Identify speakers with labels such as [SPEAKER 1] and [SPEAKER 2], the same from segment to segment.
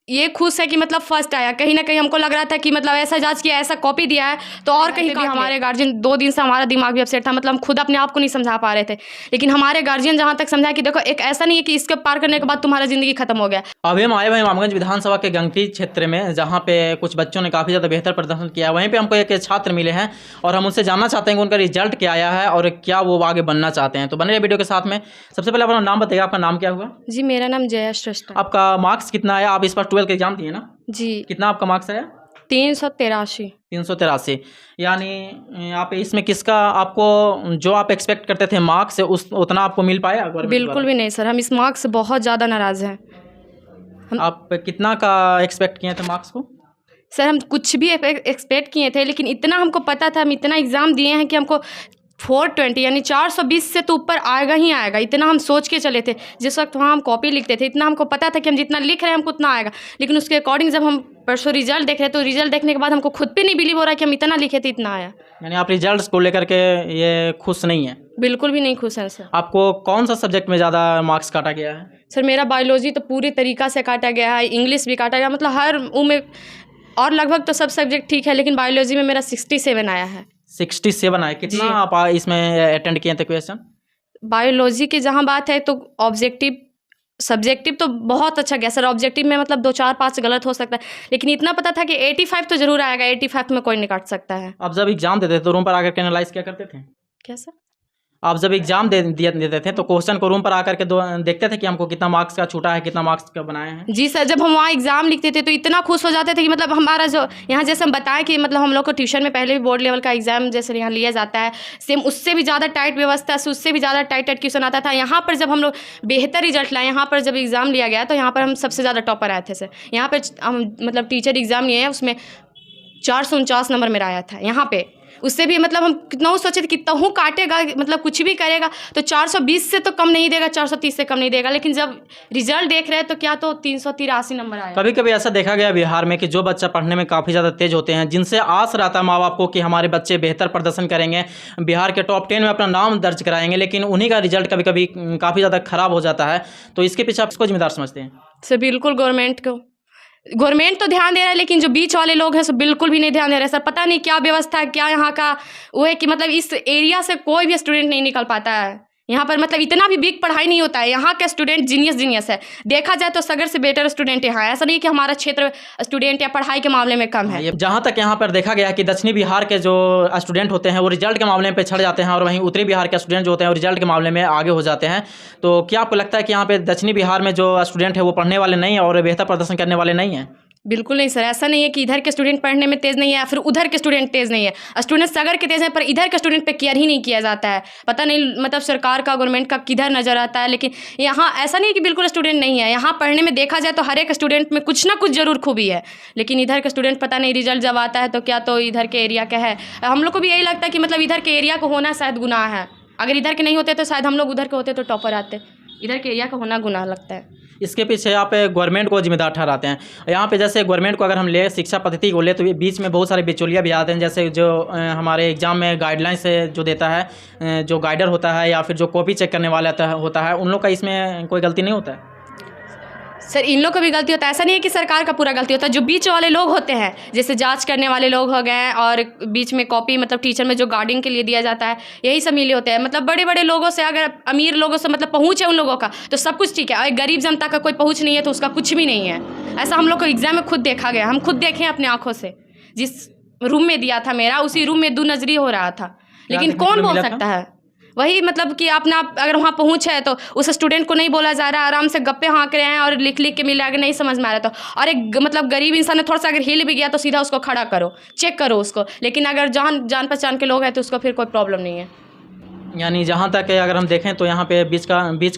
[SPEAKER 1] ये खुश है कि मतलब फर्स्ट आया। कहीं ना कहीं हमको लग रहा था कि मतलब ऐसा जांच किया, ऐसा कॉपी दिया है तो और कहीं भी हमारे गार्जियन 2 दिन से हमारा दिमाग भी अपसेट था। मतलब हम खुद अपने आप को नहीं समझा पा रहे थे, लेकिन हमारे गार्जियन जहाँ तक समझा कि देखो एक ऐसा नहीं है कि इसके पार करने के बाद तुम्हारा ज़िंदगी खत्म हो गया।
[SPEAKER 2] अभी हम आए हुए हैं इमामगंज विधानसभा के गंगटी क्षेत्र में, जहाँ पे कुछ बच्चों ने काफ़ी ज़्यादा बेहतर प्रदर्शन किया। वहीं पे हमको एक छात्र मिले हैं और हम उनसे जानना चाहते हैं कि उनका रिजल्ट क्या आया है और क्या वो आगे बनना चाहते हैं। तो बने रहिए वीडियो के साथ में। सबसे पहले अपना नाम बताइए, आपका नाम क्या हुआ?
[SPEAKER 1] जी, मेरा नाम जया श्रेष्ठ है।
[SPEAKER 2] आपका मार्क्स कितना आया? आप इस बार 12 के एग्जाम दिए ना?
[SPEAKER 1] जी,
[SPEAKER 2] कितना आपका मार्क्स आया?
[SPEAKER 1] 383।
[SPEAKER 2] 383। यानी आप इसमें किसका, आपको जो आप एक्सपेक्ट करते थे मार्क्स से उस उतना आपको मिल पाया?
[SPEAKER 1] बिल्कुल भी नहीं सर, हम इस मार्क्स से बहुत ज़्यादा नाराज़ हैं।
[SPEAKER 2] आप कितना का एक्सपेक्ट किए थे मार्क्स को?
[SPEAKER 1] सर हम कुछ भी एक्सपेक्ट किए थे, लेकिन इतना हमको पता था, हम इतना एग्ज़ाम दिए हैं कि हमको 420 यानी 420 से तो ऊपर आएगा ही आएगा। इतना हम सोच के चले थे। जिस वक्त वहाँ हम कॉपी लिखते थे, इतना हमको पता था कि हम जितना लिख रहे हैं हमको उतना आएगा। लेकिन उसके अकॉर्डिंग जब हम परसों रिजल्ट देख रहे तो रिजल्ट देखने के बाद हमको खुद पे नहीं बिलीव हो रहा कि हम इतना लिखे थे, इतना आया।
[SPEAKER 2] यानी आप रिजल्ट्स को लेकर के ये खुश नहीं है?
[SPEAKER 1] बिल्कुल भी नहीं खुश हैं सर।
[SPEAKER 2] आपको कौन सा सब्जेक्ट में ज़्यादा मार्क्स काटा गया है?
[SPEAKER 1] सर मेरा बायोलॉजी तो पूरी तरीक़ा से काटा गया है, इंग्लिश भी काटा गया, मतलब हर में, और लगभग तो सब सब्जेक्ट ठीक है, लेकिन बायोलॉजी में मेरा 67 आया है।
[SPEAKER 2] 67 आया। कितना आप इसमें अटेंड किए थे क्वेश्चन?
[SPEAKER 1] बायोलॉजी की जहाँ बात है तो ऑब्जेक्टिव सब्जेक्टिव तो बहुत अच्छा गया सर। ऑब्जेक्टिव में मतलब 2 4 5 गलत हो सकता है, लेकिन इतना पता था कि 85 तो जरूर आएगा। 85 में कोई नहीं काट सकता है।
[SPEAKER 2] आप जब एग्जाम देते थे तो रूम पर आकर के एनालाइज क्या करते थे?
[SPEAKER 1] क्या सर?
[SPEAKER 2] आप जब एग्जाम देते थे तो क्वेश्चन को रूम पर आकर के देखते थे कि हमको कितना मार्क्स का छूटा है, कितना मार्क्स का बनाए हैं?
[SPEAKER 1] जी सर, जब हम वहाँ एग्जाम लिखते थे तो इतना खुश हो जाते थे कि मतलब हमारा जो यहाँ जैसे हम बताएं कि मतलब हम लोग को ट्यूशन में पहले भी बोर्ड लेवल का एग्जाम जैसे यहाँ लिया जाता है, सेम उससे भी ज़्यादा टाइट व्यवस्था से, उससे भी ज़्यादा टाइट क्वेश्चन आता था। यहाँ पर जब हम लोग बेहतर रिजल्ट लाए, यहाँ पर जब एग्ज़ाम लिया गया तो यहाँ पर हम सबसे ज़्यादा टॉपर आए थे सर। यहाँ पर हम मतलब टीचर एग्ज़ाम लिए हैं, उसमें 449 नंबर मेरा आया था यहाँ पे। उससे भी मतलब हम कितना सोचे थे कितना हूँ काटेगा, मतलब कुछ भी करेगा तो 420 से तो कम नहीं देगा, 430 से कम नहीं देगा। लेकिन जब रिजल्ट देख रहे हैं तो क्या तो 383 नंबर आया।
[SPEAKER 2] कभी कभी ऐसा देखा गया बिहार में कि जो बच्चा पढ़ने में काफ़ी ज़्यादा तेज होते हैं, जिनसे आस रहता है माँ बाप को कि हमारे बच्चे बेहतर प्रदर्शन करेंगे, बिहार के टॉप 10 में अपना नाम दर्ज कराएंगे, लेकिन उन्हीं का रिजल्ट कभी कभी काफ़ी ज़्यादा खराब हो जाता है। तो इसके पीछे आप इसको जिम्मेदार समझते हैं?
[SPEAKER 1] सर बिल्कुल गवर्नमेंट तो ध्यान दे रहा है, लेकिन जो बीच वाले लोग हैं सो बिल्कुल भी नहीं ध्यान दे रहे सर। पता नहीं क्या व्यवस्था है, क्या यहाँ का वो है कि मतलब इस एरिया से कोई भी स्टूडेंट नहीं निकल पाता है। यहाँ पर मतलब इतना भी बिग पढ़ाई नहीं होता है। यहाँ के स्टूडेंट जीनियस है। देखा जाए तो सगर से बेटर स्टूडेंट यहाँ है। ऐसा नहीं कि हमारा क्षेत्र स्टूडेंट या पढ़ाई के मामले में कम है।
[SPEAKER 2] जहाँ तक यहाँ पर देखा गया कि दक्षिणी बिहार के जो स्टूडेंट होते हैं वो रिजल्ट के मामले में पिछड़ जाते हैं, और वहीं उत्तरी बिहार के स्टूडेंट जो होते हैं वो रिजल्ट के मामले में आगे हो जाते हैं। तो क्या आपको लगता है कि यहाँ पे दक्षिणी बिहार में जो स्टूडेंट है वो पढ़ने वाले नहीं है और बेहतर प्रदर्शन करने वाले नहीं हैं?
[SPEAKER 1] बिल्कुल नहीं सर, ऐसा नहीं है कि इधर के स्टूडेंट पढ़ने में तेज़ नहीं है या फिर उधर के स्टूडेंट तेज़ नहीं है। स्टूडेंट सगर के तेज़ है पर इधर के स्टूडेंट पे केयर ही नहीं किया जाता है। पता नहीं मतलब सरकार का, गवर्नमेंट का किधर नज़र आता है। लेकिन यहाँ ऐसा नहीं है कि बिल्कुल स्टूडेंट नहीं है। यहाँ पढ़ने में देखा जाए तो हर एक स्टूडेंट में कुछ ना कुछ जरूर खूबी है, लेकिन इधर के स्टूडेंट पता नहीं रिजल्ट जब आता है तो क्या तो इधर के एरिया का है। हम लोग को भी यही लगता है कि मतलब इधर के एरिया को होना शायद गुनाह है। अगर इधर के नहीं होते तो शायद हम लोग उधर के होते तो टॉपर आते। इधर के एरिया का होना गुनाह लगता है।
[SPEAKER 2] इसके पीछे आप गवर्नमेंट को जिम्मेदार ठहराते हैं। यहाँ पे जैसे गवर्नमेंट को अगर हम ले, शिक्षा पद्धति को ले, तो ये बीच में बहुत सारे बिचौलिया भी आते हैं। जैसे जो हमारे एग्जाम में गाइडलाइंस जो देता है, जो गाइडर होता है या फिर जो कॉपी चेक करने वाला होता है, उन लोग का इसमें कोई गलती नहीं होता है?
[SPEAKER 1] सर इन लोग को भी गलती होता है। ऐसा नहीं है कि सरकार का पूरा गलती होता है। जो बीच वाले लोग होते हैं, जैसे जांच करने वाले लोग हो गए और बीच में कॉपी मतलब टीचर में जो गार्डिंग के लिए दिया जाता है, यही सब मिले होते हैं। मतलब बड़े बड़े लोगों से, अगर अमीर लोगों से मतलब पहुँच है उन लोगों का तो सब कुछ ठीक है, और गरीब जनता का कोई पहुँच नहीं है तो उसका कुछ भी नहीं है। ऐसा हम लोग को एग्जाम में खुद देखा गया। हम खुद देखे अपने आँखों से। जिस रूम में दिया था मेरा, उसी रूम में 2 नजरी हो रहा था, लेकिन कौन बोल सकता है? वही मतलब कि अपना अगर वहाँ पहुँच है तो उस स्टूडेंट को नहीं बोला जा रहा है, आराम से गप्पे हाँक रहे हैं और लिख लिख के मिला, अगर नहीं समझ में आ रहा तो। और एक मतलब गरीब इंसान ने थोड़ा सा अगर हिल भी गया तो सीधा उसको खड़ा करो, चेक करो उसको। लेकिन अगर जान पहचान के लोग हैं तो उसको फिर कोई प्रॉब्लम नहीं है।
[SPEAKER 2] यानी जहाँ तक अगर हम देखें तो यहाँ पे बीच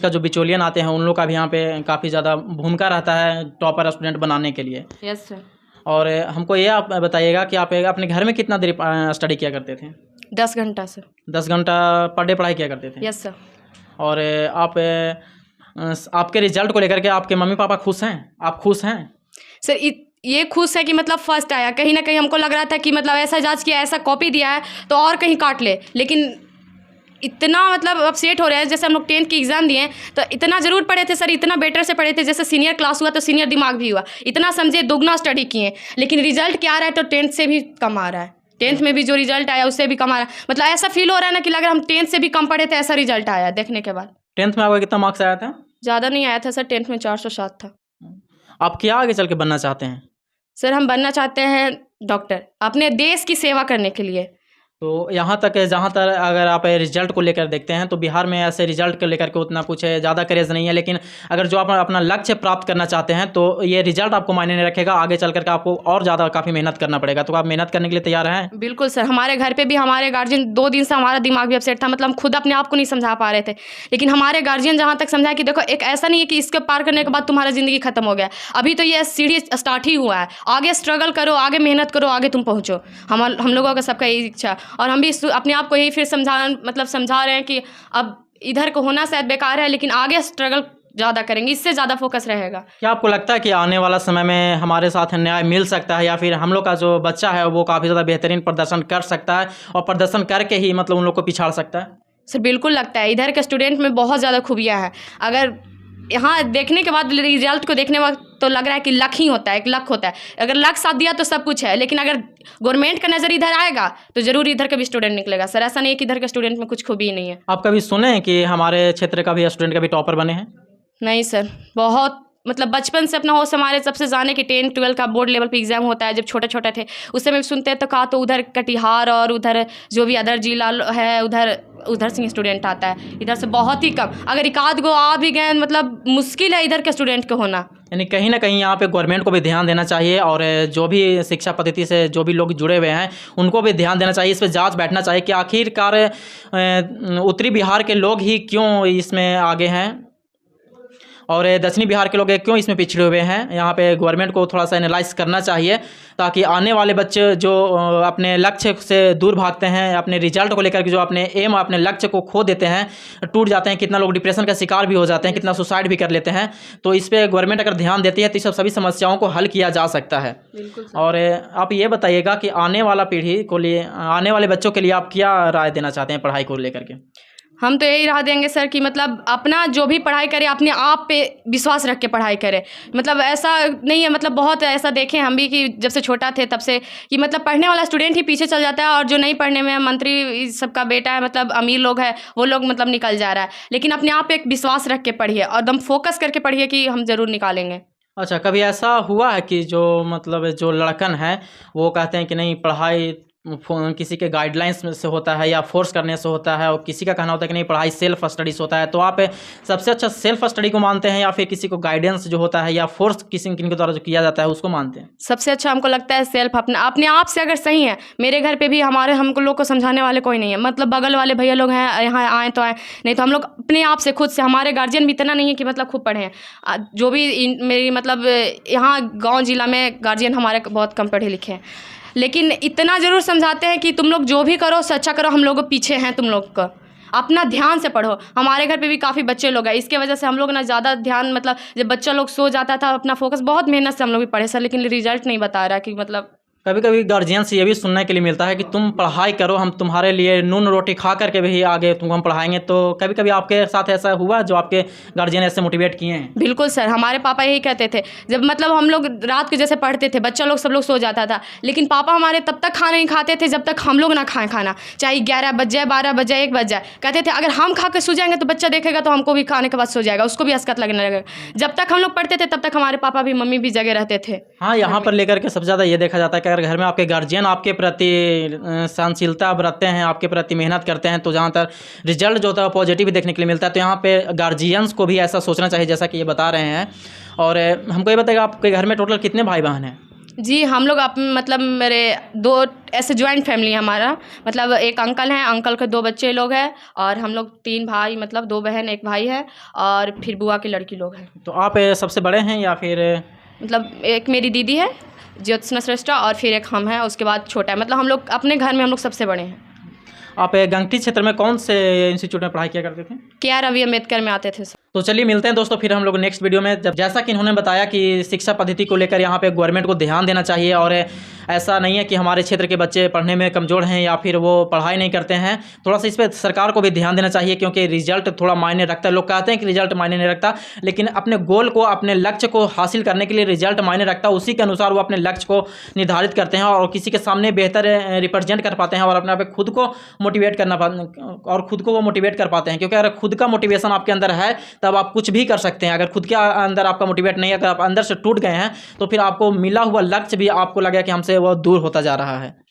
[SPEAKER 2] का जो बिचौलियन आते हैं उन लोग का भी यहाँ पे काफ़ी ज़्यादा भूमिका रहता है टॉपर स्टूडेंट बनाने के लिए।
[SPEAKER 1] Yes sir.
[SPEAKER 2] और हमको ये आप बताइएगा कि आप अपने घर में कितना देर स्टडी किया करते थे?
[SPEAKER 1] 10 घंटा सर।
[SPEAKER 2] 10 घंटा पर डे पढ़ाई किया करते थे?
[SPEAKER 1] Yes sir.
[SPEAKER 2] और आपके रिजल्ट को लेकर के आपके मम्मी पापा खुश हैं? आप खुश हैं?
[SPEAKER 1] सर ये खुश है कि मतलब फर्स्ट आया। कहीं ना कहीं हमको लग रहा था कि मतलब ऐसा जांच किया, ऐसा कॉपी दिया है तो और कहीं काट ले, लेकिन इतना मतलब अपसेट हो रहे हैं। जैसे हम लोग 10th की एग्ज़ाम दिए तो इतना ज़रूर पढ़े थे सर, इतना बेटर से पढ़े थे, जैसे सीनियर क्लास हुआ तो सीनियर दिमाग भी हुआ, इतना समझे, दुगना स्टडी किए, लेकिन रिजल्ट क्या आ रहा है तो 10th से भी कम आ रहा है। 10th में भी जो रिजल्ट आया उससे भी कम आ रहा है। मतलब ऐसा फील हो रहा है ना कि लग रहा है हम 10th से भी कम पढ़े थे, ऐसा रिजल्ट आया देखने के बाद।
[SPEAKER 2] 10th में आपका कितना मार्क्स आया था?
[SPEAKER 1] ज़्यादा नहीं आया था सर, 10th में 407 था।
[SPEAKER 2] आप क्या आगे चल के बनना चाहते हैं?
[SPEAKER 1] सर हम बनना चाहते हैं डॉक्टर, अपने देश की सेवा करने के लिए।
[SPEAKER 2] तो यहाँ तक जहाँ तक अगर आप रिजल्ट को लेकर देखते हैं तो बिहार में ऐसे रिजल्ट को लेकर के उतना कुछ ज़्यादा क्रेज़ नहीं है, लेकिन अगर जो आप अपना लक्ष्य प्राप्त करना चाहते हैं तो ये रिजल्ट आपको मायने नहीं रखेगा, आगे चल करके आपको और ज़्यादा काफ़ी मेहनत करना पड़ेगा। तो आप मेहनत करने के लिए तैयार हैं?
[SPEAKER 1] बिल्कुल सर, हमारे घर पे भी हमारे गार्जियन 2 दिन से हमारा दिमाग भी अपसेट था, मतलब हम खुद अपने आप को नहीं समझा पा रहे थे, लेकिन हमारे गार्जियन जहाँ तक समझाया कि देखो एक ऐसा नहीं है कि इसके पार करने के बाद तुम्हारा ज़िंदगी खत्म हो गया, अभी तो ये सीढ़ी स्टार्ट ही हुआ है, आगे स्ट्रगल करो, आगे मेहनत करो, आगे तुम पहुँचो। हम लोगों का सबका यही इच्छा, और हम भी अपने आप को यही फिर समझा रहे हैं कि अब इधर को होना शायद बेकार है, लेकिन आगे स्ट्रगल ज़्यादा करेंगे, इससे ज़्यादा फोकस रहेगा।
[SPEAKER 2] क्या आपको लगता है कि आने वाला समय में हमारे साथ न्याय मिल सकता है, या फिर हम लोग का जो बच्चा है वो काफ़ी ज़्यादा बेहतरीन प्रदर्शन कर सकता है और प्रदर्शन करके ही मतलब उन लोग को पिछाड़ सकता है?
[SPEAKER 1] सर बिल्कुल लगता है, इधर के स्टूडेंट में बहुत ज़्यादा खूबियाँ हैं। अगर यहाँ देखने के बाद रिजल्ट को देखने वक्त तो लग रहा है कि लक ही होता है, एक लक होता है, अगर लक साथ दिया तो सब कुछ है, लेकिन अगर गवर्नमेंट का नज़र इधर आएगा तो ज़रूर इधर का भी स्टूडेंट निकलेगा। सर ऐसा नहीं है कि इधर के स्टूडेंट में कुछ खूबी नहीं है।
[SPEAKER 2] आप कभी सुने हैं कि हमारे क्षेत्र का भी स्टूडेंट कभी टॉपर बने हैं?
[SPEAKER 1] नहीं सर, बहुत मतलब बचपन से अपना होश हमारे सबसे जाने कि 10th 12 का बोर्ड लेवल पे एग्ज़ाम होता है, जब छोटे छोटे थे उस समय सुनते तो कहा तो उधर कटिहार और उधर जो भी अदर जिला है उधर से स्टूडेंट आता है, इधर से बहुत ही कम, अगर एक आध गो आ भी गए मतलब मुश्किल है इधर के स्टूडेंट को होना।
[SPEAKER 2] यानी कहीं ना कहीं यहाँ पे गवर्नमेंट को भी ध्यान देना चाहिए, और जो भी शिक्षा पद्धति से जो भी लोग जुड़े हुए हैं उनको भी ध्यान देना चाहिए, इस पर जांच बैठना चाहिए कि आखिरकार उत्तरी बिहार के लोग ही क्यों इसमें आगे हैं और दक्षिणी बिहार के लोग क्यों इसमें पिछड़े हुए हैं। यहाँ पे गवर्नमेंट को थोड़ा सा एनालाइज करना चाहिए, ताकि आने वाले बच्चे जो अपने लक्ष्य से दूर भागते हैं, अपने रिजल्ट को लेकर के जो अपने एम अपने लक्ष्य को खो देते हैं, टूट जाते हैं, कितना लोग डिप्रेशन का शिकार भी हो जाते हैं, कितना सुसाइड भी कर लेते हैं, तो इस पर गवर्नमेंट अगर ध्यान देती है तो इस सभी समस्याओं को हल किया जा सकता है। और आप ये बताइएगा कि आने वाला पीढ़ी को लिए, आने वाले बच्चों के लिए आप क्या राय देना चाहते हैं पढ़ाई को लेकर के?
[SPEAKER 1] हम तो यही राह देंगे सर कि मतलब अपना जो भी पढ़ाई करे अपने आप पे विश्वास रख के पढ़ाई करे। मतलब ऐसा नहीं है, मतलब बहुत ऐसा देखें हम भी कि जब से छोटा थे तब से कि मतलब पढ़ने वाला स्टूडेंट ही पीछे चल जाता है, और जो नहीं पढ़ने में मंत्री सबका बेटा है, मतलब अमीर लोग है, वो लोग मतलब निकल जा रहा है। लेकिन अपने आप पे एक विश्वास रख के पढ़िए और एकदम फोकस करके पढ़िए कि हम ज़रूर निकालेंगे।
[SPEAKER 2] अच्छा, कभी ऐसा हुआ है कि जो मतलब जो लड़कन है वो कहते हैं कि नहीं पढ़ाई किसी के गाइडलाइंस में से होता है या फोर्स करने से होता है, और किसी का कहना होता है कि नहीं पढ़ाई सेल्फ स्टडी से होता है, तो आप सबसे अच्छा सेल्फ स्टडी को मानते हैं या फिर किसी को गाइडेंस जो होता है या फोर्स किसी के द्वारा जो किया जाता है उसको मानते हैं?
[SPEAKER 1] सबसे अच्छा हमको लगता है सेल्फ, अपने आप से अगर सही है। मेरे घर पे भी हमको लोग को समझाने वाले कोई नहीं है, मतलब बगल वाले भैया लोग हैं, यहाँ आए तो आए, नहीं तो हम लोग अपने आप से खुद से, हमारे गार्जियन भी इतना नहीं है कि मतलब खूब पढ़े हैं। जो भी मेरी मतलब यहाँ गाँव जिला में गार्जियन हमारे बहुत कम पढ़े लिखे हैं, लेकिन इतना ज़रूर समझाते हैं कि तुम लोग जो भी करो सो अच्छा करो, हम लोग पीछे हैं तुम लोग का, अपना ध्यान से पढ़ो। हमारे घर पे भी काफ़ी बच्चे लोग हैं, इसके वजह से हम लोग ना ज़्यादा ध्यान, मतलब जब बच्चा लोग सो जाता था अपना फोकस, बहुत मेहनत से हम लोग भी पढ़े सर, लेकिन रिजल्ट नहीं बता रहा कि मतलब
[SPEAKER 2] कभी कभी गार्जियन से ये भी सुनने के लिए मिलता है कि तुम पढ़ाई करो, हम तुम्हारे लिए नून रोटी खा करके भी आगे तुमको हम पढ़ाएंगे। तो कभी कभी आपके साथ ऐसा हुआ जो आपके गार्जियन ऐसे मोटिवेट किए हैं?
[SPEAKER 1] बिल्कुल सर, हमारे पापा यही कहते थे, जब मतलब हम लोग रात को जैसे पढ़ते थे, बच्चा लोग सब लोग सो जाता था, लेकिन पापा हमारे तब तक खाना नहीं खाते थे जब तक हम लोग ना खाएं खाना, चाहे 11 बज जाए, 12 बज जाए, 1 बज जाए। कहते थे अगर हम खा कर सो जाएंगे तो बच्चा देखेगा तो हमको भी खाने के बाद सो जाएगा, उसको भी हसकत लगने लगेगा। जब तक हम लोग पढ़ते थे तब तक हमारे पापा भी मम्मी भी जगह रहते थे।
[SPEAKER 2] हाँ, यहाँ पर लेकर के सबसे ज़्यादा ये देखा जाता है कि अगर घर में आपके गार्जियन आपके प्रति सहनशीलता बरतते हैं, आपके प्रति मेहनत करते हैं, तो जहाँ तक रिजल्ट जो होता है पॉजिटिव देखने के लिए मिलता है। तो यहाँ पे गार्जियंस को भी ऐसा सोचना चाहिए जैसा कि ये बता रहे हैं। और हमको ये बताइएगा आपके घर में टोटल कितने भाई बहन हैं?
[SPEAKER 1] जी हम लोग मतलब मेरे 2 ऐसे ज्वाइंट फैमिली है हमारा, मतलब एक अंकल हैं, अंकल के 2 बच्चे लोग हैं, और हम लोग 3 भाई, मतलब 2 बहन 1 भाई है, और फिर बुआ की लड़की लोग हैं।
[SPEAKER 2] तो आप सबसे बड़े हैं या फिर? मतलब
[SPEAKER 1] एक मेरी दीदी है ज्योत्सना श्रेष्ठा, और फिर एक हम हैं, उसके बाद छोटा है, मतलब हम लोग अपने घर में हम लोग सबसे बड़े हैं।
[SPEAKER 2] आप गंगटी क्षेत्र में कौन से इंस्टीट्यूट में पढ़ाई किया करते थे?
[SPEAKER 1] KR रवि अम्बेडकर में आते थे सर।
[SPEAKER 2] तो चलिए मिलते हैं दोस्तों फिर हम लोग नेक्स्ट वीडियो में। जब जैसा कि इन्होंने बताया कि शिक्षा पद्धति को लेकर यहाँ पे गवर्नमेंट को ध्यान देना चाहिए, और ऐसा नहीं है कि हमारे क्षेत्र के बच्चे पढ़ने में कमज़ोर हैं या फिर वो पढ़ाई नहीं करते हैं, थोड़ा सा इस पर सरकार को भी ध्यान देना चाहिए, क्योंकि रिजल्ट थोड़ा मायने रखता है। लोग कहते हैं कि रिजल्ट मायने नहीं रखता, लेकिन अपने गोल को, अपने लक्ष्य को हासिल करने के लिए रिजल्ट मायने रखता है। उसी के अनुसार वो अपने लक्ष्य को निर्धारित करते हैं और किसी के सामने बेहतर रिप्रेजेंट कर पाते हैं और अपने आप खुद को मोटिवेट करना और खुद को वो मोटिवेट कर पाते हैं। क्योंकि अगर खुद का मोटिवेशन आपके अंदर है तब आप कुछ भी कर सकते हैं। अगर खुद के अंदर आपका मोटिवेट नहीं है, अगर आप अंदर से टूट गए हैं, तो फिर आपको मिला हुआ लक्ष्य भी आपको लगेगा कि हमसे वो दूर होता जा रहा है।